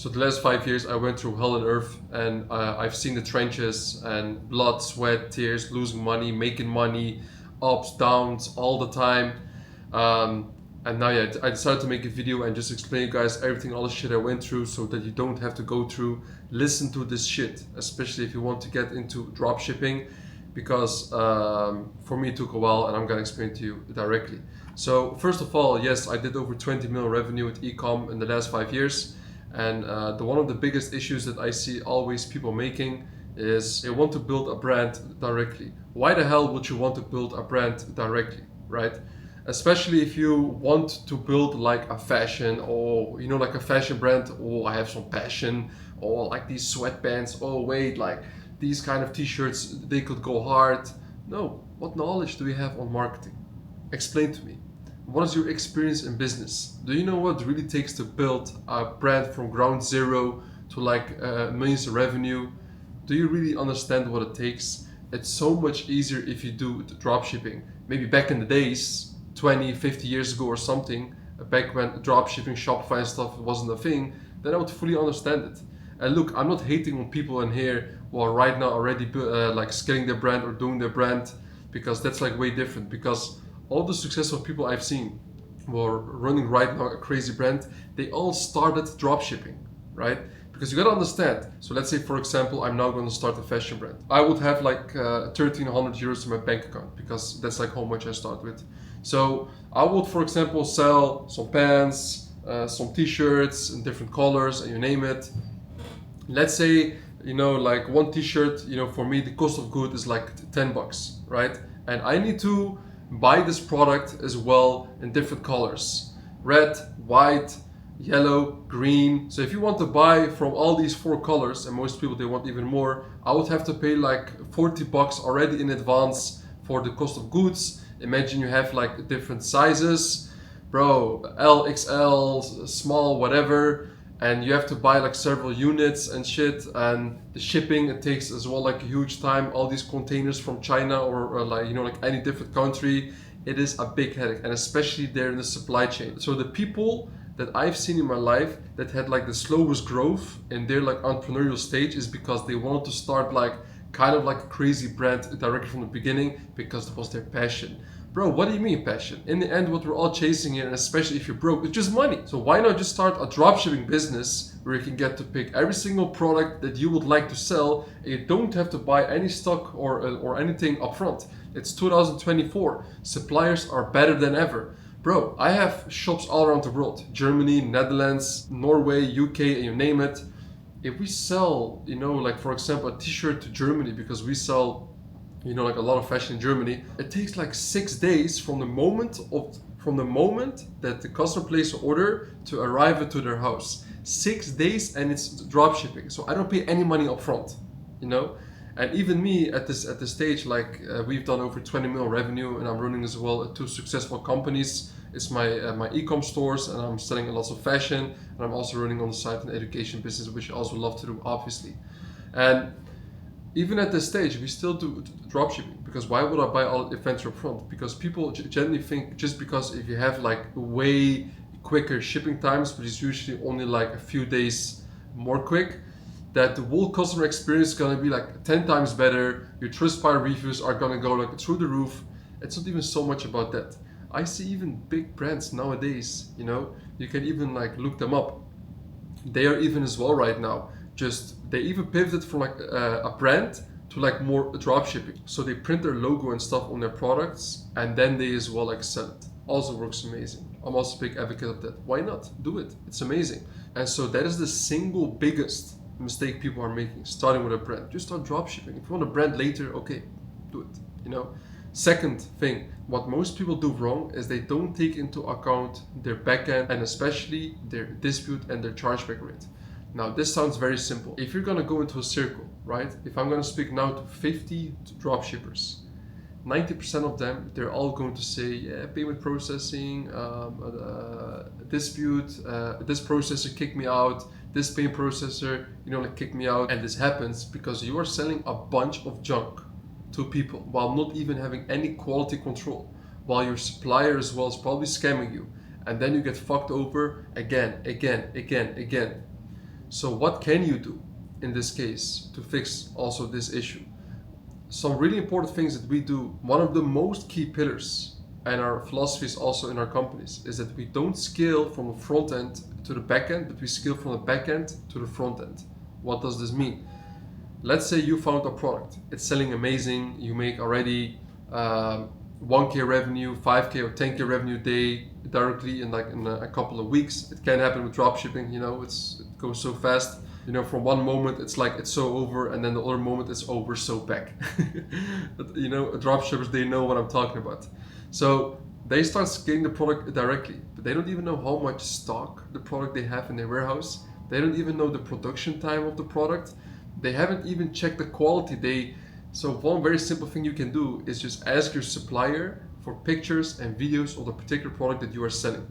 So the last 5 years I went through hell and earth, and I've seen the trenches and blood, sweat, tears, losing money, making money, ups, downs, all the time. Um, and now, yeah, I decided to make a video and just explain you guys everything, all the shit I went through, so that you don't have to go through. Listen to this shit, especially if you want to get into drop shipping, because for me it took a while, and I'm gonna explain to you directly. So first of all, yes, I did over 20 million revenue with ecom in the last 5 years. And one of the biggest issues that I see always people making is they want to build a brand directly. Why the hell would you want to build a brand directly, right? Especially if you want to build like a fashion, or like a fashion brand. Oh, I have some passion. Or like these sweatpants. Oh wait, like these kind of t-shirts, they could go hard. No, what knowledge do you have on marketing? Explain to me. What is your experience in business? Do you know what it really takes to build a brand from ground zero to like millions of revenue? Do you really understand what it takes? It's so much easier if you do drop shipping. Maybe back in the days, 20, 50 years ago or something, back when drop shipping, Shopify and stuff wasn't a thing, then I would fully understand it. And look, I'm not hating on people in here who are right now already like scaling their brand or doing their brand, because that's like way different. Because all the successful people I've seen who are running right now a crazy brand, they all started drop shipping, right? Because you gotta understand. So let's say, for example, I'm now going to start a fashion brand. I would have like 1,300 euros in my bank account, because that's like how much I start with. So I would, for example, sell some pants, some t-shirts in different colors, and you name it. Let's say, like one t-shirt, for me the cost of good is like 10 bucks, right? And I need to buy this product as well in different colors: red, white, yellow, green. So if you want to buy from all these 4 colors, and most people they want even more, I would have to pay like 40 bucks already in advance for the cost of goods. Imagine you have like different sizes, bro, L, XL, small, whatever, and you have to buy like several units and shit. And the shipping, it takes as well like a huge time. All these containers from China or like like any different country, it is a big headache, and especially there in the supply chain. So the people that I've seen in my life that had like the slowest growth in their like entrepreneurial stage is because they wanted to start like kind of like a crazy brand directly from the beginning, because it was their passion. Bro, what do you mean passion? In the end, what we're all chasing here, and especially if you're broke, it's just money. So why not just start a dropshipping business where you can get to pick every single product that you would like to sell, and you don't have to buy any stock or anything upfront. It's 2024. Suppliers are better than ever. Bro, I have shops all around the world: Germany, Netherlands, Norway, UK, and you name it. If we sell, like for example, a t-shirt to Germany, because we sell like a lot of fashion in Germany, it takes like 6 days from the moment that the customer places an order to arrive it to their house. 6 days, and it's drop shipping. So I don't pay any money up front, And even me at this stage, like we've done over 20 million revenue, and I'm running as well 2 successful companies. It's my e-com stores, and I'm selling lots of fashion, and I'm also running on the side an education business, which I also love to do, obviously. And even at this stage, we still do dropshipping, because why would I buy all inventory up front? Because people generally think just because if you have like way quicker shipping times, which is usually only like a few days more quick, that the whole customer experience is gonna be like 10 times better. Your Trustpilot reviews are gonna go like through the roof. It's not even so much about that. I see even big brands nowadays, you can even like look them up. They are even as well right now. They even pivoted from like a brand to like more drop shipping. So they print their logo and stuff on their products, and then they as well like sell it. Also works amazing. I'm also a big advocate of that. Why not? Do it. It's amazing. And so that is the single biggest mistake people are making, starting with a brand. Just start drop shipping. If you want a brand later, okay, do it. Second thing, what most people do wrong is they don't take into account their backend, and especially their dispute and their chargeback rate. Now, this sounds very simple. If you're gonna go into a circle, right? If I'm gonna speak now to 50 drop shippers, 90% of them, they're all going to say, yeah, payment processing, dispute, this processor kicked me out, this payment processor, kicked me out. And this happens because you are selling a bunch of junk to people while not even having any quality control, while your supplier as well is probably scamming you. And then you get fucked over again. So what can you do in this case to fix also this issue? Some really important things that we do. One of the most key pillars and our philosophies also in our companies is that we don't scale from the front end to the back end, but we scale from the back end to the front end. What does this mean? Let's say you found a product, it's selling amazing, you make already 1K revenue, 5K or 10K revenue a day directly in a couple of weeks. It can happen with dropshipping, it goes so fast. From one moment it's like it's so over, and then the other moment it's over so back. But, dropshippers, they know what I'm talking about. So they start scaling the product directly, but they don't even know how much stock the product they have in their warehouse. They don't even know the production time of the product. They haven't even checked the quality. So one very simple thing you can do is just ask your supplier for pictures and videos of the particular product that you are selling.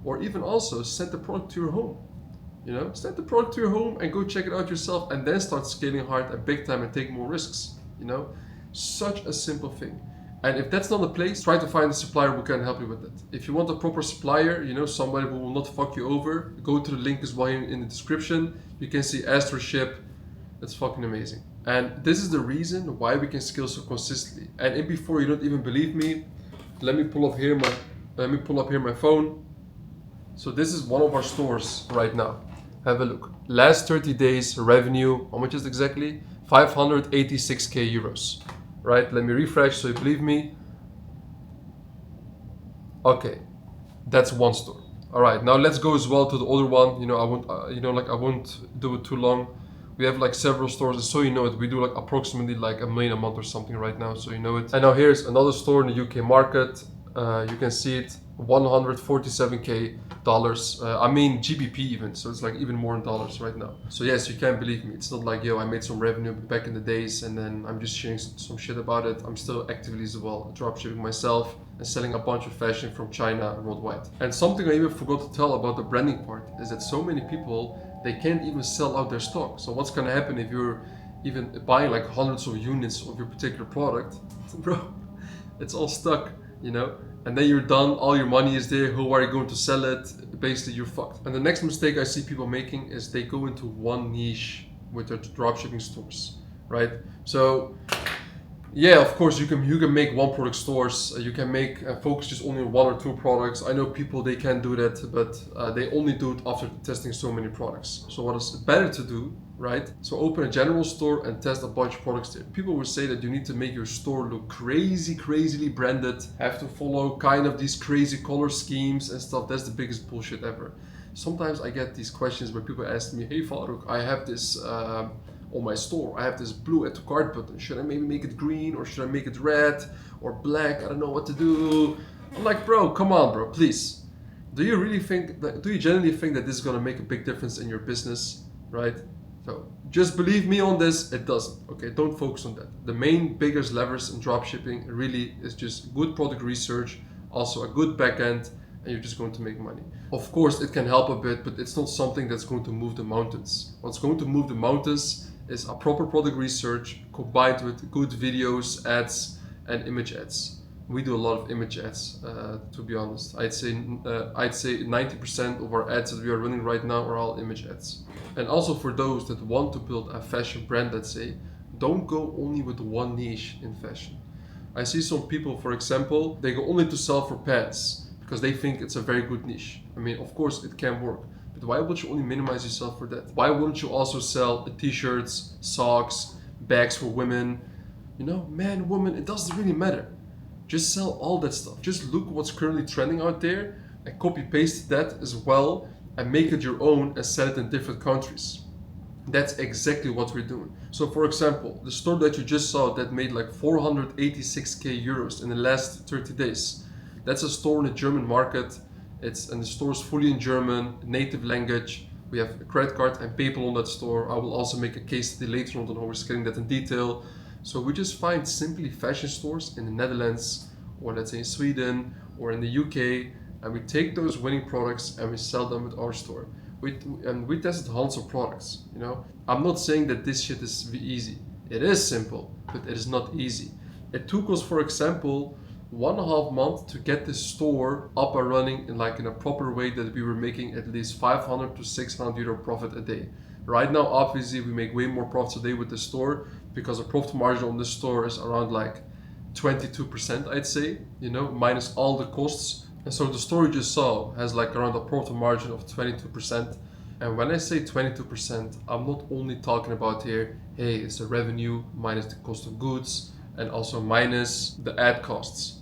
Or even also send the product to your home. Send the product to your home and go check it out yourself, and then start scaling hard and big time and take more risks. Such a simple thing. And if that's not the place, try to find a supplier who can help you with it. If you want a proper supplier, somebody who will not fuck you over, go to the link as well in the description. You can see AstroShip. It's fucking amazing. And this is the reason why we can scale so consistently. And before you don't even believe me, let me pull up here my phone. So this is one of our stores right now. Have a look. Last 30 days revenue, how much is it exactly? 586k euros. Right? Let me refresh so you believe me. Okay, that's one store. All right, now let's go as well to the other one. I won't do it too long. We have several stores, so it. We do approximately $1 million a month or something right now, so it. And now here's another store in the UK market. You can see it, 147k dollars. GBP even, so it's even more in dollars right now. So yes, you can't believe me. It's not like, I made some revenue back in the days and then I'm just sharing some shit about it. I'm still actively as well dropshipping myself and selling a bunch of fashion from China worldwide. And something I even forgot to tell about the branding part is that so many people, they can't even sell out their stock. So what's gonna happen if you're even buying hundreds of units of your particular product? Bro, it's all stuck, and then you're done, all your money is there, how are you going to sell it? Basically, you're fucked. And the next mistake I see people making is they go into one niche with their dropshipping stores, right? So yeah, of course you can make one product stores. You can make focus just only on one or two products. I know people, they can do that, but they only do it after testing so many products. So what is better to do, right? So open a general store and test a bunch of products there. People will say that you need to make your store look crazily branded, have to follow kind of these crazy color schemes and stuff. That's the biggest bullshit ever. Sometimes I get these questions where people ask me, hey Faruk, I have this on my store, I have this blue add to cart button. Should I maybe make it green, or should I make it red or black? I don't know what to do. I'm like, bro, come on, bro, please. Do you genuinely think that this is gonna make a big difference in your business, right? So just believe me on this, it doesn't. Okay, don't focus on that. The main biggest levers in dropshipping really is just good product research, also a good backend, and you're just going to make money. Of course, it can help a bit, but it's not something that's going to move the mountains. What's going to move the mountains is a proper product research combined with good videos, ads, and image ads. We do a lot of image ads, to be honest. I'd say 90% of our ads that we are running right now are all image ads. And also for those that want to build a fashion brand, let's say, don't go only with one niche in fashion. I see some people, for example, they go only to sell for pants because they think it's a very good niche. Of course it can work, but why would you only minimize yourself for that? Why wouldn't you also sell t-shirts, socks, bags for women? Man, woman, it doesn't really matter. Just sell all that stuff. Just look what's currently trending out there and copy paste that as well and make it your own and sell it in different countries. That's exactly what we're doing. So for example, the store that you just saw that made 486k euros in the last 30 days. That's a store in the German market. And the store is fully in German, native language. We have a credit card and PayPal on that store. I will also make a case study later on how we're scaling that in detail. So we just find simply fashion stores in the Netherlands, or let's say in Sweden, or in the UK, and we take those winning products and we sell them with our store. We tested hundreds of products. I'm not saying that this shit is easy. It is simple, but it is not easy. It took us, for example, 1.5 months to get this store up and running in a proper way, that we were making at least 500 to 600 euro profit a day. Right now, obviously, we make way more profit today with the store because the profit margin on this store is around like 22%, I'd say, minus all the costs. And so the store you just saw has like around a profit margin of 22%. And when I say 22%, I'm not only talking about here, hey, it's the revenue minus the cost of goods and also minus the ad costs.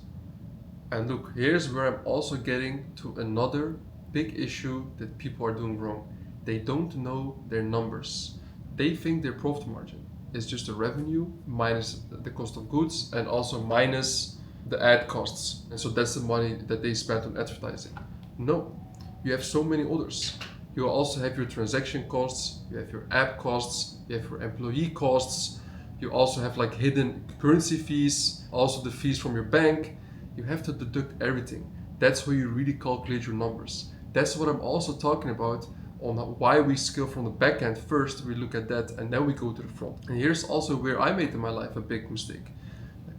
And look, here's where I'm also getting to another big issue that people are doing wrong. They don't know their numbers. They think their profit margin is just the revenue minus the cost of goods and also minus the ad costs. And so that's the money that they spend on advertising. No, you have so many others. You also have your transaction costs, you have your app costs, you have your employee costs, you also have like hidden currency fees, also the fees from your bank. You have to deduct everything. That's where you really calculate your numbers. That's what I'm also talking about on why we scale from the back end first. We look at that and then we go to the front. And here's also where I made in my life a big mistake.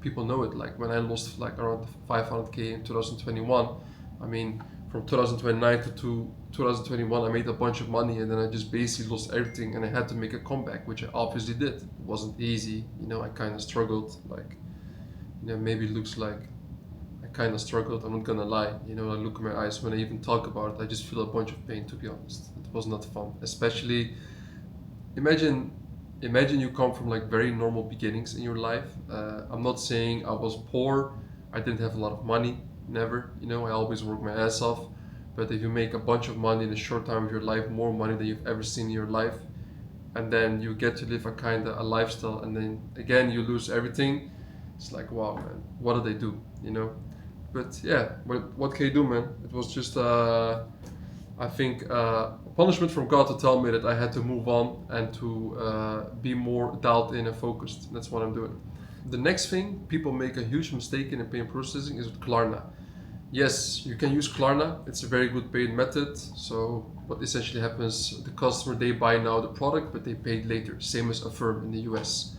People know it, like when I lost like around 500k in 2021. I mean, from 2029 to 2021, I made a bunch of money and then I just basically lost everything and I had to make a comeback, which I obviously did. It wasn't easy, I kind of struggled, maybe it looks like I kind of struggled, I'm not gonna lie. I look in my eyes when I even talk about it, I just feel a bunch of pain, to be honest. It was not fun, especially, imagine you come from like very normal beginnings in your life. I'm not saying I was poor, I didn't have a lot of money, never. I always work my ass off. But if you make a bunch of money in a short time of your life, more money than you've ever seen in your life, and then you get to live a lifestyle, and then again you lose everything, it's like, wow, man, what did they do? But yeah, what can you do, man? It was just I think punishment from God to tell me that I had to move on and to be more dialed in and focused. That's what I'm doing. The next thing people make a huge mistake in payment processing is with Klarna. Yes, you can use Klarna. It's a very good paid method. So what essentially happens, the customer, they buy now the product, but they pay later. Same as Affirm in the US.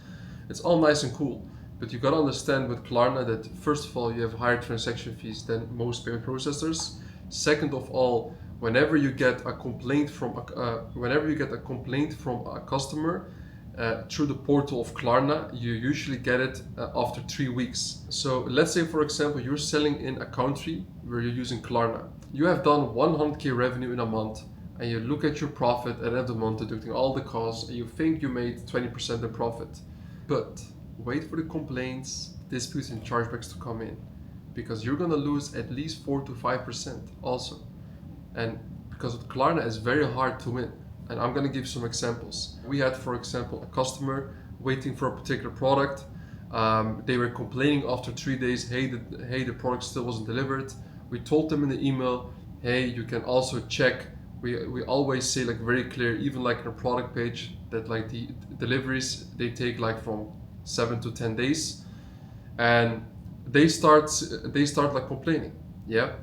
It's all nice and cool. But you gotta understand with Klarna that first of all, you have higher transaction fees than most payment processors. Second of all, whenever you get a complaint from a customer through the portal of Klarna, you usually get it after 3 weeks. So let's say, for example, you're selling in a country where you're using Klarna. You have done 100k revenue in a month, and you look at your profit at the end of the month, deducting all the costs, and you think you made 20% in profit. But wait for the complaints, disputes, and chargebacks to come in, because you're gonna lose at least 4 to 5% also. And because with Klarna, it's very hard to win. And I'm gonna give some examples. We had, for example, a customer waiting for a particular product. They were complaining after 3 days, hey, the product still wasn't delivered. We told them in the email, hey, you can also check. We always say like very clear, even like in a product page, that like the deliveries, they take like from 7 to 10 days. And they start like complaining, yeah?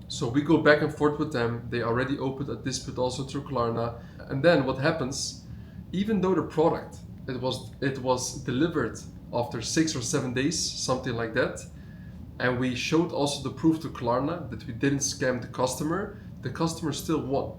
So we go back and forth with them. They already opened a dispute also through Klarna. And then what happens, even though the product, it was delivered after 6 or 7 days, something like that, and we showed also the proof to Klarna that we didn't scam the customer still won.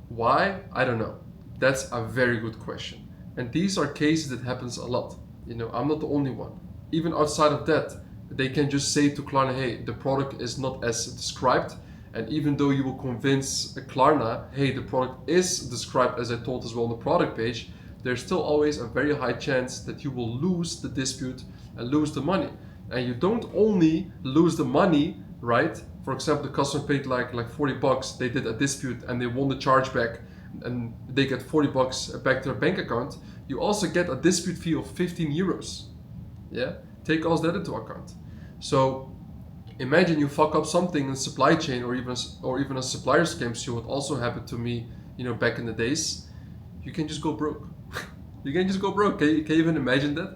Why? I don't know. That's a very good question. And these are cases that happens a lot. I'm not the only one. Even outside of that, they can just say to Klarna, hey, the product is not as described. And even though you will convince Klarna, hey, the product is described as I told as well on the product page, there's still always a very high chance that you will lose the dispute and lose the money. And you don't only lose the money, right? For example, the customer paid like $40, they did a dispute and they won the chargeback and they get $40 back to their bank account. You also get a dispute fee of 15 euros. Yeah, take all that into account. So imagine you fuck up something in supply chain or even a supplier scam. So what also happened to me, back in the days, you can just go broke. You can just go broke. Can you even imagine that?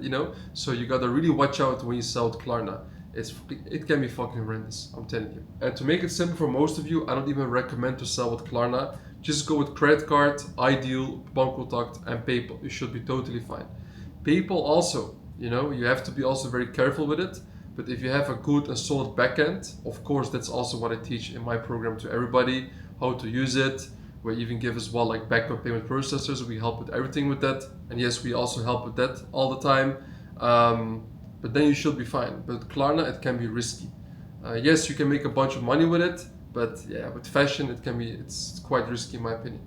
So you gotta really watch out when you sell to Klarna. It can be fucking horrendous, I'm telling you. And to make it simple for most of you, I don't even recommend to sell with Klarna. Just go with credit card, Ideal, Bankcontact, and PayPal. You should be totally fine. PayPal also, you have to be also very careful with it. But if you have a good and solid backend, of course, that's also what I teach in my program to everybody, how to use it, We even give as well like backup payment processors. We help with everything with that. And yes, we also help with that all the time. But then you should be fine. But Klarna, it can be risky. Yes, you can make a bunch of money with it, but yeah, with fashion, it's quite risky in my opinion.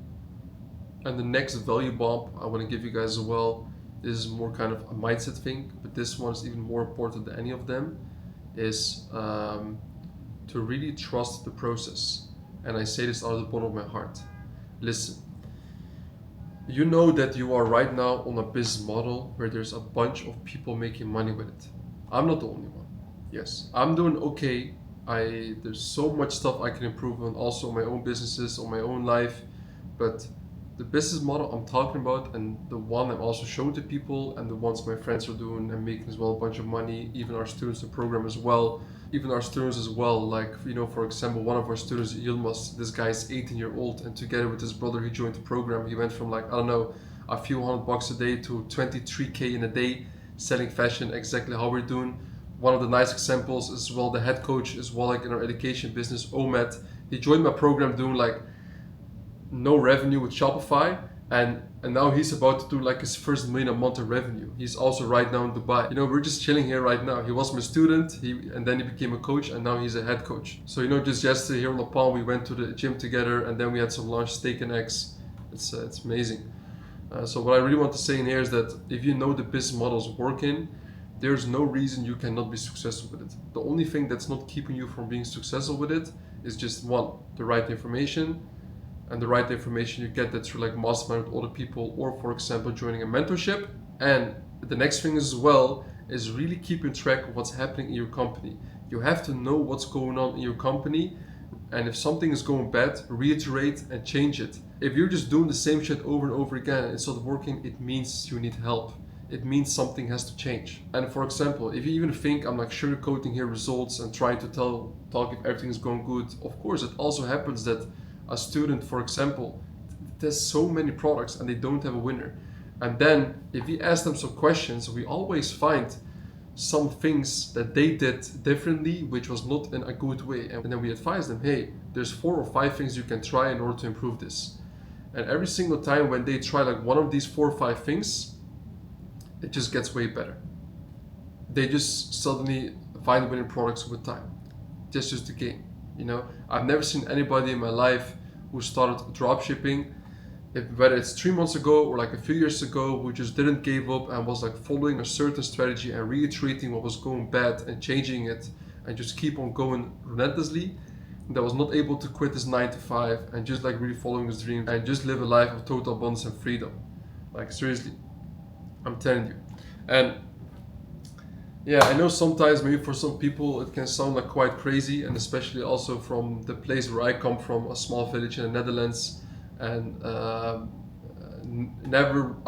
And the next value bomb I want to give you guys as well is more kind of a mindset thing, but this one is even more important than any of them, is to really trust the process. And I say this out of the bottom of my heart. Listen, you know that you are right now on a business model where there's a bunch of people making money with it. I'm not the only one. Yes, I'm doing okay. There's so much stuff I can improve on, also on my own businesses, on my own life, but the business model I'm talking about, and the one I'm also showing to people, and the ones my friends are doing and making as well a bunch of money, even our students in the program as well, like, you know, for example, one of our students, Yilmaz, this guy is 18-year-old, and together with his brother he joined the program. He went from like, I don't know, a few $100 a day to 23K in a day selling fashion, exactly how we're doing. One of the nice examples as well, the head coach as well, like in our education business, Omet, he joined my program doing like no revenue with Shopify, and now he's about to do like his first $1 million a month of revenue. He's also right now in Dubai. You know, we're just chilling here right now. He was my student, and then he became a coach, and now he's a head coach. So, you know, just yesterday here on the Palm, we went to the gym together, and then we had some lunch, steak and eggs. It's amazing. So what I really want to say in here is that if you know the business model is working, there's no reason you cannot be successful with it. The only thing that's not keeping you from being successful with it is just one, the right information. And the right information, you get that through like mastermind with other people, or for example joining a mentorship. And the next thing as well is really keeping track of what's happening in your company. You have to know what's going on in your company, and if something is going bad, reiterate and change it. If you're just doing the same shit over and over again and it's not working, it means you need help. It means something has to change. And for example, if you even think I'm like sugarcoating here results and trying to talk if everything is going good, of course it also happens that a student, for example, there's so many products and they don't have a winner. And then if we ask them some questions, we always find some things that they did differently, which was not in a good way. And then we advise them, hey, there's 4 or 5 things you can try in order to improve this. And every single time when they try like one of these 4 or 5 things, it just gets way better. They just suddenly find winning products with time. That's just the game. You know, I've never seen anybody in my life who started dropshipping, whether it's 3 months ago or like a few years ago, who just didn't give up and was like following a certain strategy and reiterating what was going bad and changing it and just keep on going relentlessly. That was not able to quit his 9 to 5 and just like really following his dream and just live a life of total abundance and freedom. Like seriously, I'm telling you. And yeah, I know sometimes maybe for some people it can sound like quite crazy, and especially also from the place where I come from, a small village in the Netherlands, and I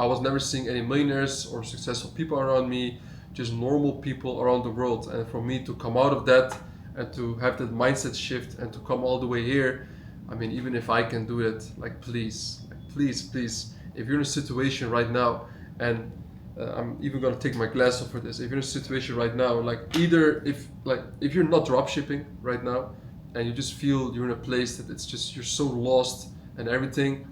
was never seeing any millionaires or successful people around me, just normal people around the world. And for me to come out of that and to have that mindset shift and to come all the way here, I mean, even if I can do it, like please, if you're in a situation right now, and I'm even gonna take my glass off for this. If you're in a situation right now, like either if you're not dropshipping right now, and you just feel you're in a place that it's just you're so lost and everything,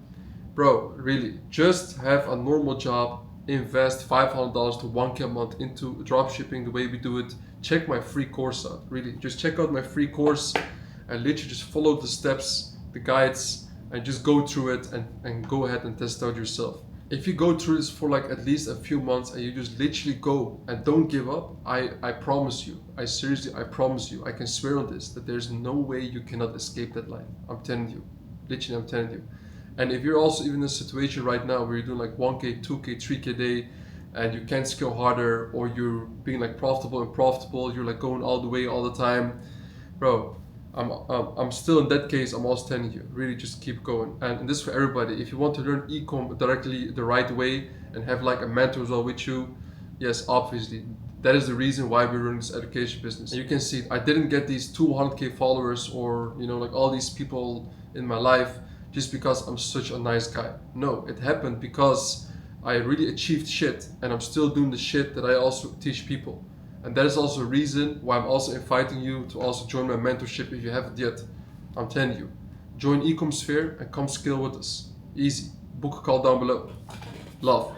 bro, really, just have a normal job. Invest $500 to 1K a month into dropshipping the way we do it. Check my free course out. Really, just check out my free course and literally just follow the steps, the guides, and just go through it and go ahead and test out yourself. If you go through this for like at least a few months and you just literally go and don't give up, I promise you, I promise you, I can swear on this, that there's no way you cannot escape that life. I'm telling you, literally I'm telling you. And if you're also even in a situation right now where you're doing like 1K, 2K, 3K a day, and you can't scale harder, or you're being like profitable, you're like going all the way all the time, bro, I'm still in that case, I'm also telling you, really just keep going. And this is for everybody. If you want to learn e-com directly the right way and have like a mentor as well with you, yes, obviously, that is the reason why we're running this education business. And you can see, I didn't get these 200K followers or, you know, like all these people in my life just because I'm such a nice guy. No, it happened because I really achieved shit, and I'm still doing the shit that I also teach people. And that is also a reason why I'm also inviting you to also join my mentorship if you haven't yet. I'm telling you, Join Ecom Sphere and come scale with us. Easy. Book a call down below. Love.